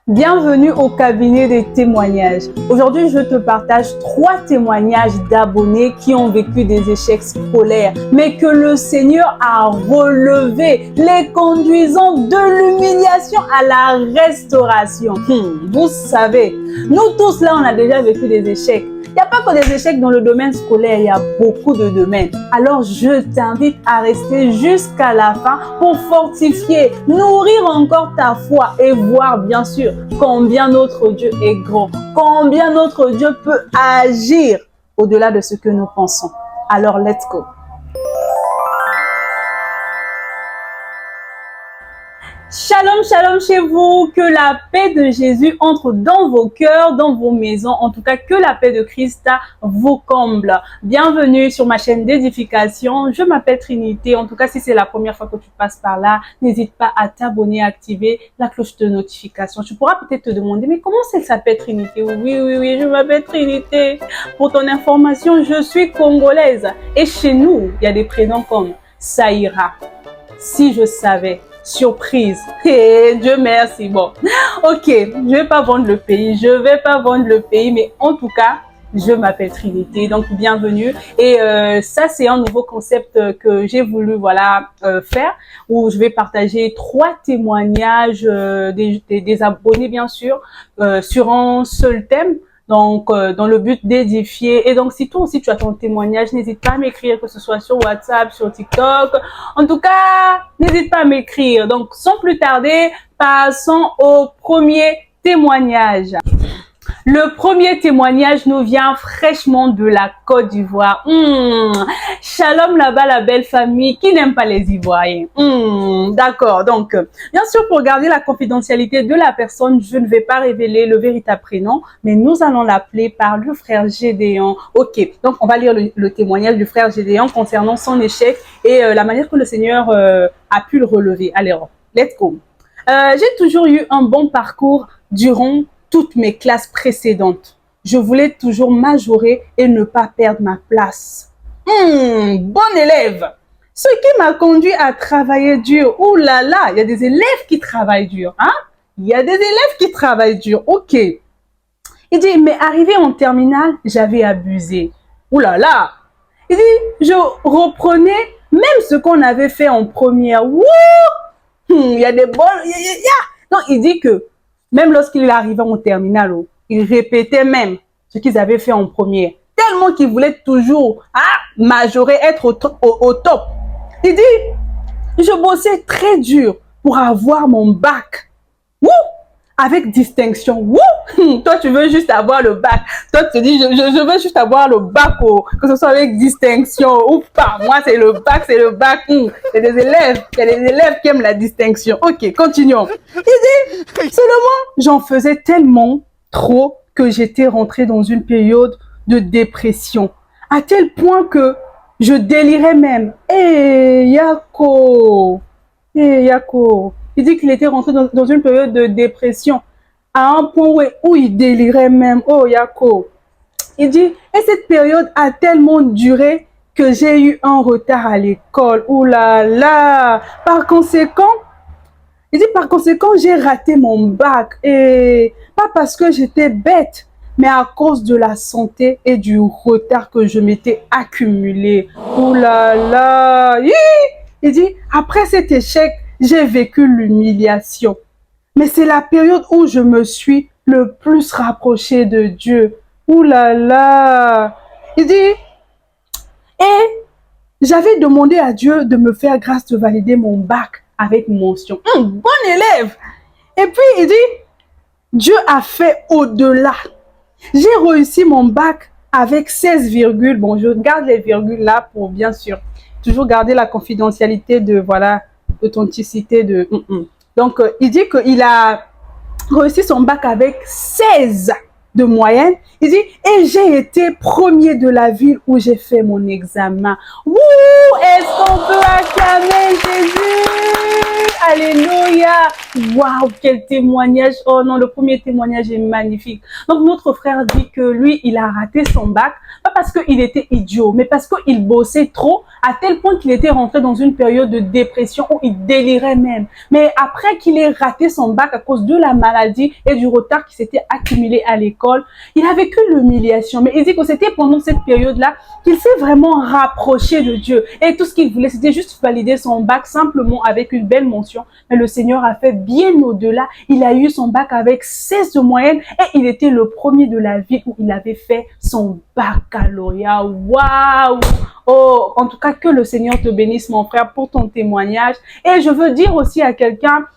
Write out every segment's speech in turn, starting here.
Bienvenue au cabinet des témoignages. Aujourd'hui, je te partage 3 témoignages d'abonnés qui ont vécu des échecs scolaires, mais que le Seigneur a relevés, les conduisant de l'humiliation à la restauration. Vous savez, nous tous là, on a déjà vécu des échecs. Il n'y a pas que des échecs dans le domaine scolaire, il y a beaucoup de domaines. Alors, je t'invite à rester jusqu'à la fin pour fortifier, nourrir encore ta foi et voir bien sûr combien notre Dieu est grand, combien notre Dieu peut agir au-delà de ce que nous pensons. Alors, let's go! Shalom, shalom chez vous, que la paix de Jésus entre dans vos cœurs, dans vos maisons, en tout cas que la paix de Christ vous comble. Bienvenue sur ma chaîne d'édification, je m'appelle Trinité, en tout cas si c'est la première fois que tu passes par là, n'hésite pas à t'abonner, à activer la cloche de notification. Tu pourras peut-être te demander, mais comment ça s'appelle Trinité? Oui, je m'appelle Trinité. Pour ton information, je suis congolaise et chez nous, il y a des prénoms comme Saïra, Si je savais, surprise. Et Dieu merci. Bon, ok, je vais pas vendre le pays, mais en tout cas, je m'appelle Trinité, donc bienvenue. Et ça, c'est un nouveau concept que j'ai voulu faire, où je vais partager 3 témoignages des abonnés, bien sûr, sur un seul thème. Donc, dans le but d'édifier. Et donc, si toi aussi tu as ton témoignage, n'hésite pas à m'écrire, que ce soit sur WhatsApp, sur TikTok. En tout cas, n'hésite pas à m'écrire. Donc, sans plus tarder, passons au premier témoignage. Le premier témoignage nous vient fraîchement de la Côte d'Ivoire. Shalom là-bas, la belle famille qui n'aime pas les Ivoiriens. D'accord, donc, bien sûr, pour garder la confidentialité de la personne, je ne vais pas révéler le véritable prénom, mais nous allons l'appeler par le frère Gédéon. Ok, donc on va lire le témoignage du frère Gédéon concernant son échec et la manière que le Seigneur a pu le relever. Allez, let's go. J'ai toujours eu un bon parcours durant toutes mes classes précédentes. Je voulais toujours majorer et ne pas perdre ma place. Bon élève. Ce qui m'a conduit à travailler dur. Ouh là là, il y a des élèves qui travaillent dur. Hein? Il y a des élèves qui travaillent dur. Ok. Il dit, mais arrivé en terminale, j'avais abusé. Ouh là là. Il dit, je reprenais même ce qu'on avait fait en première. Wouh! Il y a des bonnes... Non, il dit que même lorsqu'il arrivait en terminale, il répétait même ce qu'ils avaient fait en première. Tellement qu'il voulait toujours majorer, être au top. Il dit, je bossais très dur pour avoir mon bac. Wouh! Avec distinction. Wouh! Toi, tu veux juste avoir le bac. Toi, tu te dis, je veux juste avoir le bac, que ce soit avec distinction ou pas. Moi, c'est le bac, c'est le bac. Il y a des élèves qui aiment la distinction. Ok, continuons. Il dit, seulement, j'en faisais tellement trop que j'étais rentrée dans une période de dépression. À tel point que je délirais même. Yako. Il dit qu'il était rentré dans une période de dépression à un point où il délirait même. Oh, Yako. Il dit, et cette période a tellement duré que j'ai eu un retard à l'école. Ouh là là. Par conséquent, j'ai raté mon bac. Et pas parce que j'étais bête, mais à cause de la santé et du retard que je m'étais accumulé. Ouh là là. Il dit, après cet échec, j'ai vécu l'humiliation. Mais c'est la période où je me suis le plus rapproché de Dieu. Ouh là là. Il dit, et j'avais demandé à Dieu de me faire grâce de valider mon bac avec mention. Bon élève. Et puis il dit, Dieu a fait au-delà. J'ai réussi mon bac avec 16 virgules. Bon, je garde les virgules là pour bien sûr toujours garder la confidentialité de l'authenticité de. Donc, il dit qu'il a réussi son bac avec 16 de moyenne. Il dit, et j'ai été premier de la ville où j'ai fait mon examen. Wouh! Est-ce qu'on peut acclamer Jésus? Alléluia. Waouh, quel témoignage. Oh non, le premier témoignage est magnifique. Donc, notre frère dit que lui, il a raté son bac, pas parce qu'il était idiot, mais parce qu'il bossait trop, à tel point qu'il était rentré dans une période de dépression où il délirait même. Mais après qu'il ait raté son bac à cause de la maladie et du retard qui s'était accumulé à l'école, il a vécu l'humiliation. Mais il dit que c'était pendant cette période-là qu'il s'est vraiment rapproché de Dieu. Et tout ce qu'il voulait, c'était juste valider son bac simplement avec une belle mention. Mais le Seigneur a fait bien au-delà. Il a eu son bac avec 16 de moyenne et il était le premier de la ville où il avait fait son baccalauréat. Waouh! Oh, en tout cas, que le Seigneur te bénisse, mon frère, pour ton témoignage. Et je veux dire aussi à quelqu'un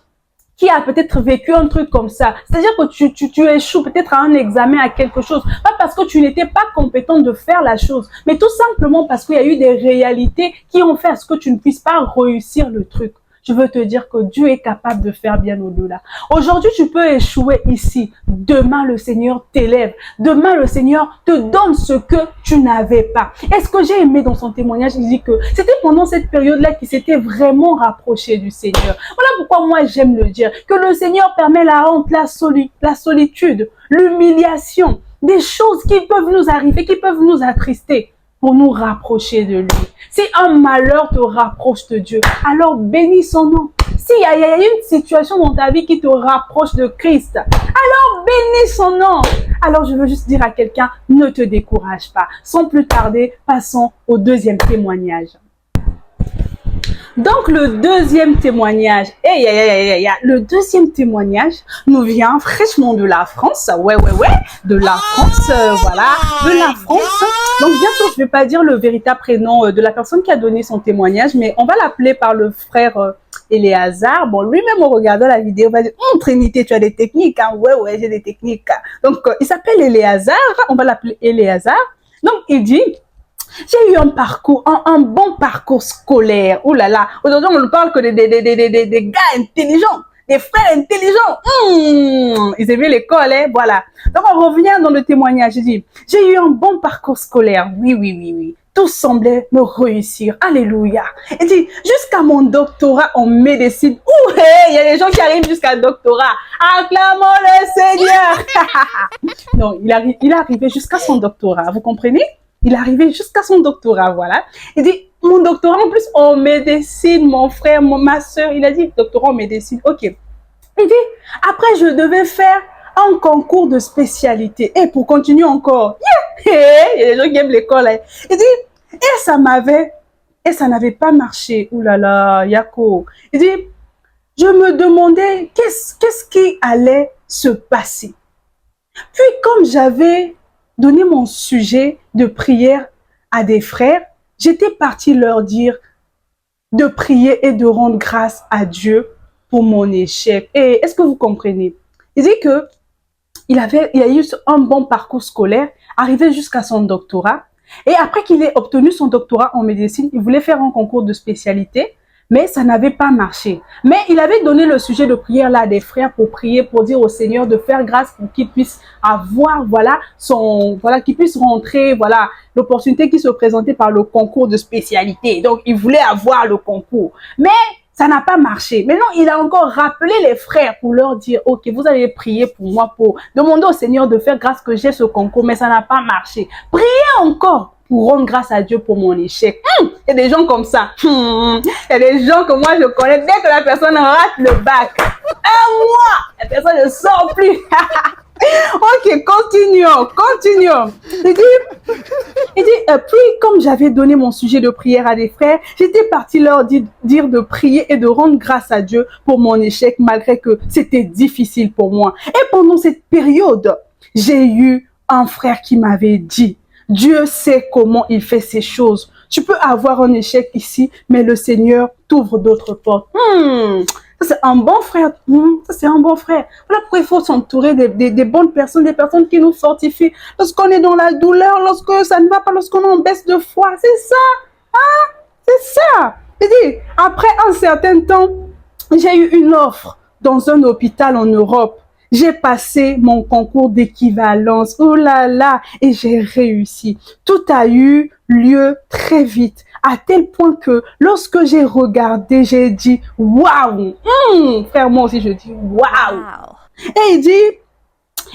qui a peut-être vécu un truc comme ça. C'est-à-dire que tu échoues peut-être à un examen, à quelque chose. Pas parce que tu n'étais pas compétent de faire la chose, mais tout simplement parce qu'il y a eu des réalités qui ont fait à ce que tu ne puisses pas réussir le truc. Je veux te dire que Dieu est capable de faire bien au-delà. Aujourd'hui, tu peux échouer ici. Demain, le Seigneur t'élève. Demain, le Seigneur te donne ce que tu n'avais pas. Et ce que j'ai aimé dans son témoignage, il dit que c'était pendant cette période-là qu'il s'était vraiment rapproché du Seigneur. Voilà pourquoi moi, j'aime le dire. Que le Seigneur permet la honte, la solitude, l'humiliation, des choses qui peuvent nous arriver, qui peuvent nous attrister, pour nous rapprocher de lui. Si un malheur te rapproche de Dieu, alors bénis son nom. S'il y a une situation dans ta vie qui te rapproche de Christ, alors bénis son nom. Alors je veux juste dire à quelqu'un, ne te décourage pas. Sans plus tarder, passons au deuxième témoignage. Donc, le deuxième témoignage, le deuxième témoignage nous vient fraîchement de la France. Ouais, de la France, voilà, de la France. Donc, bien sûr, je vais pas dire le véritable prénom de la personne qui a donné son témoignage, mais on va l'appeler par le frère Éléazar. Bon, lui-même, en regardant la vidéo, va dire, Trinité, tu as des techniques, hein? Ouais, j'ai des techniques. Donc, il s'appelle Éléazar, on va l'appeler Éléazar. Donc, il dit, j'ai eu un parcours, un bon parcours scolaire. Ouh là là, aujourd'hui on ne parle que des gars intelligents, des frères intelligents. Ils aimaient l'école, hein, voilà. Donc on revient dans le témoignage. Je dis, j'ai eu un bon parcours scolaire. Oui. Tout semblait me réussir. Alléluia. Il dit, jusqu'à mon doctorat en médecine. Ouh, il y a des gens qui arrivent jusqu'à doctorat. Acclamons le Seigneur. Non, il est arrivé jusqu'à son doctorat. Vous comprenez? Il est arrivé jusqu'à son doctorat, voilà. Il dit, mon doctorat en plus en médecine, mon frère, ma soeur, il a dit doctorat en médecine, ok. Il dit, après je devais faire un concours de spécialité. Et pour continuer encore, il y a des gens qui aiment l'école. Hein. Il dit, et ça n'avait pas marché. Ouh là là, Yako. Il dit, je me demandais qu'est-ce qui allait se passer. Puis comme j'avais donné mon sujet de prière à des frères, j'étais partie leur dire de prier et de rendre grâce à Dieu pour mon échec. Et est-ce que vous comprenez? Il dit que il a eu un bon parcours scolaire, arrivé jusqu'à son doctorat. Et après qu'il ait obtenu son doctorat en médecine, il voulait faire un concours de spécialité, mais ça n'avait pas marché. Mais il avait donné le sujet de prière là à des frères pour prier, pour dire au Seigneur de faire grâce pour qu'il puisse avoir, qu'il puisse rentrer, l'opportunité qui se présentait par le concours de spécialité. Donc, il voulait avoir le concours. Mais ça n'a pas marché. Maintenant, il a encore rappelé les frères pour leur dire, ok, vous allez prier pour moi, pour demander au Seigneur de faire grâce que j'ai ce concours, mais ça n'a pas marché. Priez encore pour rendre grâce à Dieu pour mon échec. Il y a des gens comme ça. Il y a des gens que moi je connais. Dès que la personne rate le bac, un mois, la personne ne sort plus. Ok, continuons. Il dit, puis comme j'avais donné mon sujet de prière à des frères, j'étais partie leur dire de prier et de rendre grâce à Dieu pour mon échec, malgré que c'était difficile pour moi. Et pendant cette période, j'ai eu un frère qui m'avait dit, Dieu sait comment il fait ces choses. Tu peux avoir un échec ici, mais le Seigneur t'ouvre d'autres portes. Ça, c'est un bon frère. Ça, c'est un bon frère. Voilà pourquoi il faut s'entourer des bonnes personnes, des personnes qui nous fortifient. Lorsqu'on est dans la douleur, lorsque ça ne va pas, lorsqu'on est en baisse de foi. C'est ça. Hein? C'est ça. Il dit, après un certain temps, j'ai eu une offre dans un hôpital en Europe. J'ai passé mon concours d'équivalence. Oh là là! Et j'ai réussi. Tout a eu lieu très vite. à tel point que lorsque j'ai regardé, j'ai dit waouh. Frère, moi aussi je dis waouh. Et il dit,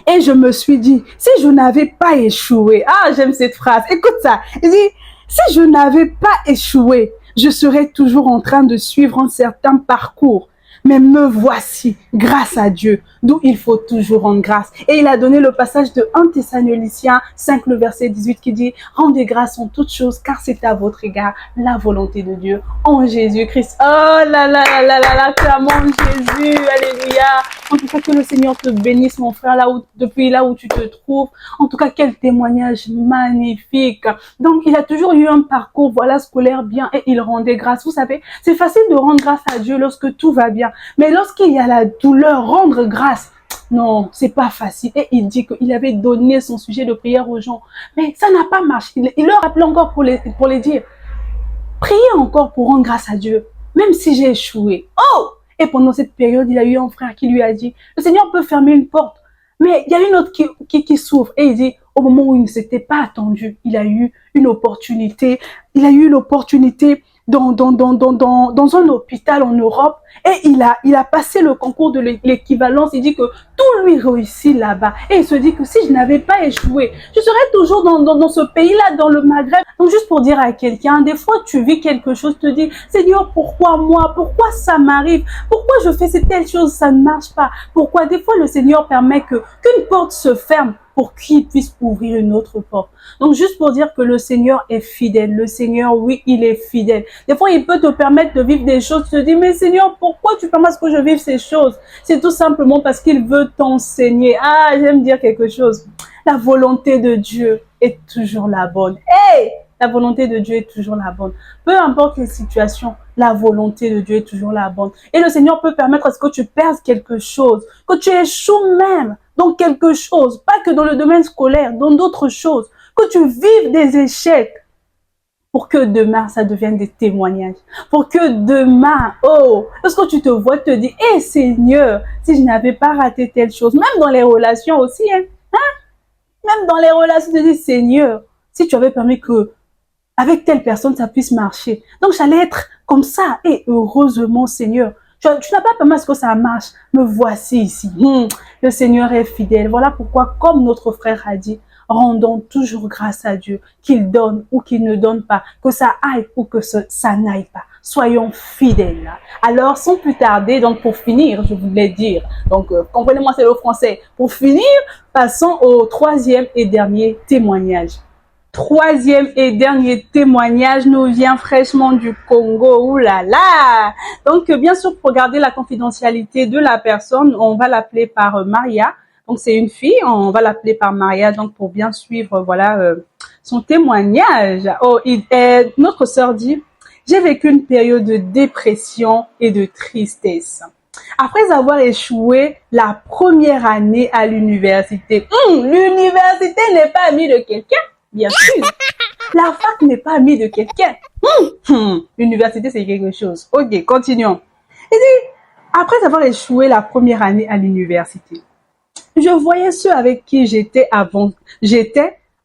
et je me suis dit, si je n'avais pas échoué, ah j'aime cette phrase, écoute ça, il dit, si je n'avais pas échoué, je serais toujours en train de suivre un certain parcours. Mais me voici, grâce à Dieu, d'où il faut toujours rendre grâce. Et il a donné le passage de 1 Thessaloniciens 5, le verset 18 qui dit « Rendez grâce en toutes choses, car c'est à votre égard la volonté de Dieu en Jésus-Christ. » Oh là là là là là là, clamons Jésus, alléluia. En tout cas, que le Seigneur te bénisse, mon frère, depuis là où tu te trouves. En tout cas, quel témoignage magnifique. Donc, il a toujours eu un parcours, voilà, scolaire bien, et il rendait grâce. Vous savez, c'est facile de rendre grâce à Dieu lorsque tout va bien. Mais lorsqu'il y a la douleur, rendre grâce, non, c'est pas facile. Et il dit qu'il avait donné son sujet de prière aux gens. Mais ça n'a pas marché. Il leur appelait encore pour les dire, priez encore pour rendre grâce à Dieu, même si j'ai échoué. Oh! Et pendant cette période, il a eu un frère qui lui a dit, le Seigneur peut fermer une porte, mais il y a une autre qui s'ouvre. Et il dit, au moment où il ne s'était pas attendu, il a eu une opportunité. Il a eu l'opportunité dans un hôpital en Europe, et il a passé le concours de l'équivalence. Il dit que tout lui réussit là-bas, et il se dit que si je n'avais pas échoué, je serais toujours dans ce pays-là, dans le Maghreb. Donc juste pour dire à quelqu'un, des fois tu vis quelque chose, te dis, Seigneur, pourquoi moi, pourquoi ça m'arrive, pourquoi je fais cette telle chose, ça ne marche pas, pourquoi des fois le Seigneur permet qu'une porte se ferme pour qu'il puisse ouvrir une autre porte. Donc, juste pour dire que le Seigneur est fidèle. Le Seigneur, oui, il est fidèle. Des fois, il peut te permettre de vivre des choses. Tu te dis, mais Seigneur, pourquoi tu permets que je vive ces choses? C'est tout simplement parce qu'il veut t'enseigner. Ah, j'aime dire quelque chose. La volonté de Dieu est toujours la bonne. Hey! La volonté de Dieu est toujours la bonne. Peu importe les situations, la volonté de Dieu est toujours la bonne. Et le Seigneur peut permettre à ce que tu perdes quelque chose, que tu échoues même dans quelque chose, pas que dans le domaine scolaire, dans d'autres choses, que tu vives des échecs pour que demain, ça devienne des témoignages. Pour que demain, oh, lorsque tu te vois, te dis, hé Seigneur, si je n'avais pas raté telle chose, même dans les relations aussi, hein, même dans les relations, tu te dis, Seigneur, si tu avais permis que avec telle personne, ça puisse marcher. Donc, j'allais être comme ça. Et heureusement, Seigneur, tu n'as pas permis à ce que ça marche. Me voici ici. Le Seigneur est fidèle. Voilà pourquoi, comme notre frère a dit, rendons toujours grâce à Dieu, qu'il donne ou qu'il ne donne pas, que ça aille ou que ça n'aille pas. Soyons fidèles. Alors, sans plus tarder, donc pour finir, je voulais dire, donc comprenez-moi, c'est le français. Pour finir, passons au troisième et dernier témoignage. Troisième et dernier témoignage nous vient fraîchement du Congo. Ouh là là! Donc, bien sûr, pour garder la confidentialité de la personne, on va l'appeler par Maria. Donc, c'est une fille, on va l'appeler par Maria, donc pour bien suivre, voilà, son témoignage. Oh, notre sœur dit, j'ai vécu une période de dépression et de tristesse. Après avoir échoué la première année à l'université. L'université n'est pas amie de quelqu'un. Bien sûr, la fac n'est pas amie de quelqu'un. L'université, c'est quelque chose. Ok, continuons. Il dit, après avoir échoué la première année à l'université, je voyais ceux avec qui j'étais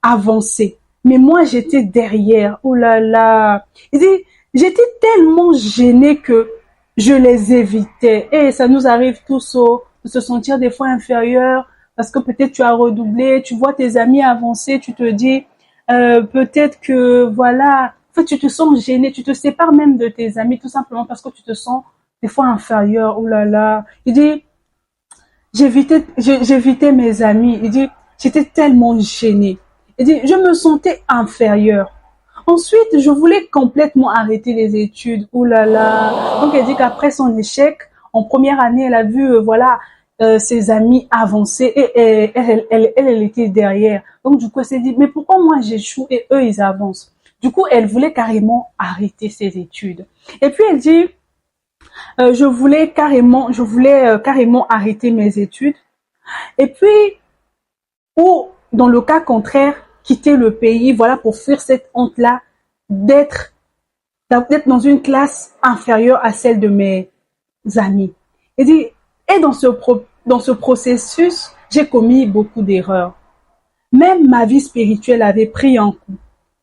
avancé. Mais moi, j'étais derrière. Oh là là. Il dit, j'étais tellement gênée que je les évitais. Et ça nous arrive tous de se sentir des fois inférieur parce que peut-être tu as redoublé, tu vois tes amis avancer, tu te dis, peut-être que voilà, en fait tu te sens gêné, tu te sépares même de tes amis tout simplement parce que tu te sens des fois inférieur. Oh là là. Il dit, j'évitais mes amis. Il dit, j'étais tellement gênée. Il dit, je me sentais inférieure. Ensuite, je voulais complètement arrêter les études. Oh là là. Donc, elle dit qu'après son échec, en première année, elle a vu, voilà, ses amis avancer et elle était derrière. Donc, du coup, elle s'est dit, mais pourquoi moi j'échoue et eux, ils avancent? Du coup, elle voulait carrément arrêter ses études. Et puis, elle dit, je voulais carrément arrêter mes études. Et puis, ou dans le cas contraire, quitter le pays, voilà, pour fuir cette honte-là, d'être dans une classe inférieure à celle de mes amis. Et dit, et dans ce processus, j'ai commis beaucoup d'erreurs. Même ma vie spirituelle avait pris un coup.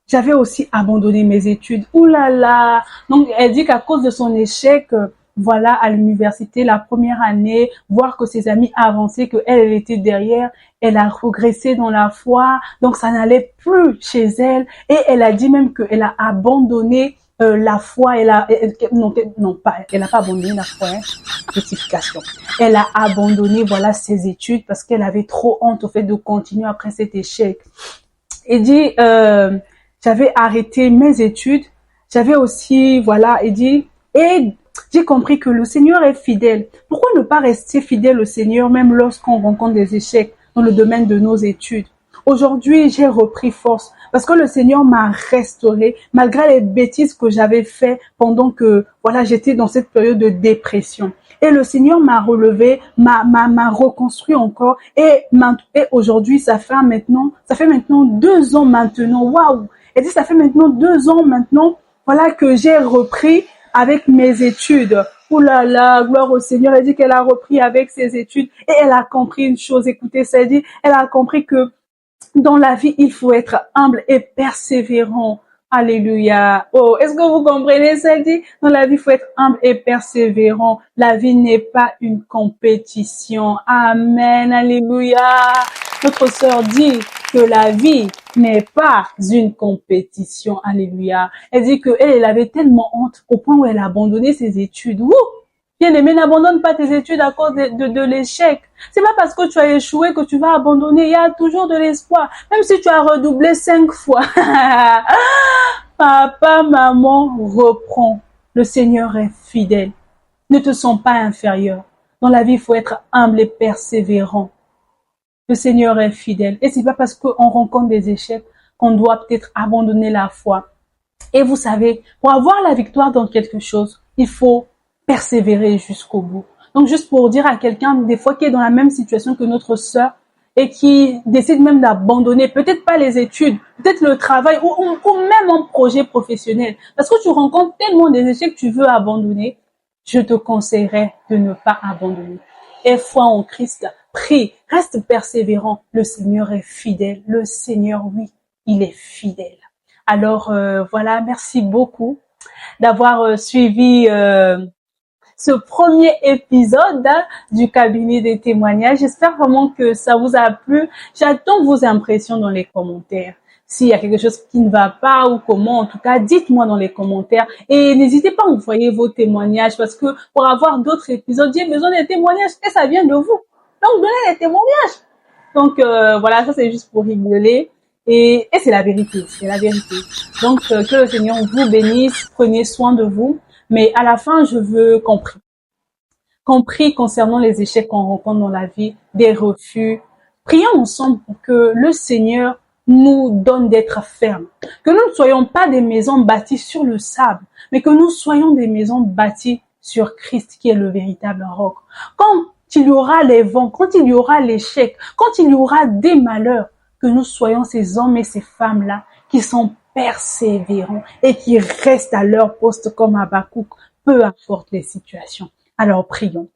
J'avais aussi abandonné mes études. Ouh là là. Donc, elle dit qu'à cause de son échec, voilà, à l'université, la première année, voir que ses amis avançaient, que elle était derrière, elle a régressé dans la foi. Donc, ça n'allait plus chez elle. Et elle a dit même qu'elle a abandonné la foi. Non, pas, elle n'a pas abandonné la foi, hein, rectification. Elle a abandonné, voilà, ses études parce qu'elle avait trop honte au fait de continuer après cet échec. Et dit, j'avais arrêté mes études, j'avais aussi, voilà, et j'ai compris que le Seigneur est fidèle. Pourquoi ne pas rester fidèle au Seigneur même lorsqu'on rencontre des échecs dans le domaine de nos études? Aujourd'hui, j'ai repris force parce que le Seigneur m'a restauré malgré les bêtises que j'avais fait pendant que, voilà, j'étais dans cette période de dépression. Et le Seigneur m'a relevé, m'a reconstruit encore. Et aujourd'hui, ça fait maintenant 2 ans maintenant. Waouh! Elle dit, ça fait maintenant 2 ans maintenant, voilà, que j'ai repris avec mes études. Ouh là là, gloire au Seigneur. Elle dit qu'elle a repris avec ses études et elle a compris une chose. Écoutez, ça dit, elle a compris que dans la vie, il faut être humble et persévérant. Alléluia. Oh, est-ce que vous comprenez ça dit? Dans la vie, il faut être humble et persévérant. La vie n'est pas une compétition. Amen. Alléluia. Notre sœur dit que la vie n'est pas une compétition. Alléluia. Elle dit que elle avait tellement honte au point où elle a abandonné ses études. Ouh! Bien-aimé, n'abandonne pas tes études à cause de l'échec. C'est pas parce que tu as échoué que tu vas abandonner. Il y a toujours de l'espoir. Même si tu as redoublé 5 fois. Papa, maman, reprends. Le Seigneur est fidèle. Ne te sens pas inférieur. Dans la vie, il faut être humble et persévérant. Le Seigneur est fidèle. Et c'est pas parce qu'on rencontre des échecs qu'on doit peut-être abandonner la foi. Et vous savez, pour avoir la victoire dans quelque chose, il faut persévérer jusqu'au bout. Donc, juste pour dire à quelqu'un, des fois, qui est dans la même situation que notre sœur et qui décide même d'abandonner, peut-être pas les études, peut-être le travail ou même un projet professionnel. Parce que tu rencontres tellement des échecs que tu veux abandonner, je te conseillerais de ne pas abandonner. Aie foi en Christ, prie, reste persévérant. Le Seigneur est fidèle. Le Seigneur, oui, il est fidèle. Alors, voilà, merci beaucoup d'avoir suivi ce premier épisode du cabinet des témoignages. J'espère vraiment que ça vous a plu. J'attends vos impressions dans les commentaires. S'il y a quelque chose qui ne va pas ou comment, en tout cas, dites-moi dans les commentaires. Et n'hésitez pas à envoyer vos témoignages parce que pour avoir d'autres épisodes, j'ai besoin des témoignages et ça vient de vous. Donc, donnez les témoignages. Donc, voilà, ça c'est juste pour rigoler. Et c'est la vérité, c'est la vérité. Donc, que le Seigneur vous bénisse, prenez soin de vous. Mais à la fin, je veux compris concernant les échecs qu'on rencontre dans la vie, des refus. Prions ensemble pour que le Seigneur nous donne d'être fermes. Que nous ne soyons pas des maisons bâties sur le sable, mais que nous soyons des maisons bâties sur Christ qui est le véritable roc. Quand il y aura les vents, quand il y aura l'échec, quand il y aura des malheurs, que nous soyons ces hommes et ces femmes-là qui sont persévérants et qui restent à leur poste comme Habakkuk, peu importe les situations. Alors prions.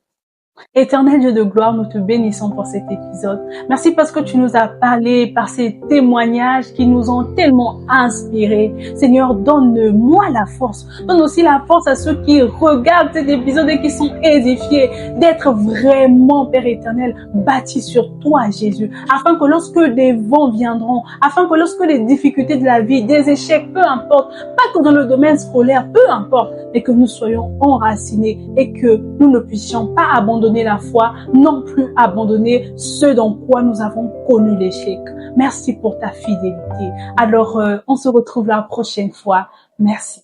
Éternel Dieu de gloire, nous te bénissons pour cet épisode. Merci parce que tu nous as parlé par ces témoignages qui nous ont tellement inspirés. Seigneur, donne-moi la force. Donne aussi la force à ceux qui regardent cet épisode et qui sont édifiés d'être vraiment, Père éternel, bâtis sur toi, Jésus, afin que lorsque des vents viendront, afin que lorsque les difficultés de la vie, des échecs, peu importe, pas que dans le domaine scolaire, peu importe, mais que nous soyons enracinés et que nous ne puissions pas abandonner la foi, non plus abandonner ce dans quoi nous avons connu l'échec. Merci pour ta fidélité. Alors, on se retrouve la prochaine fois. Merci.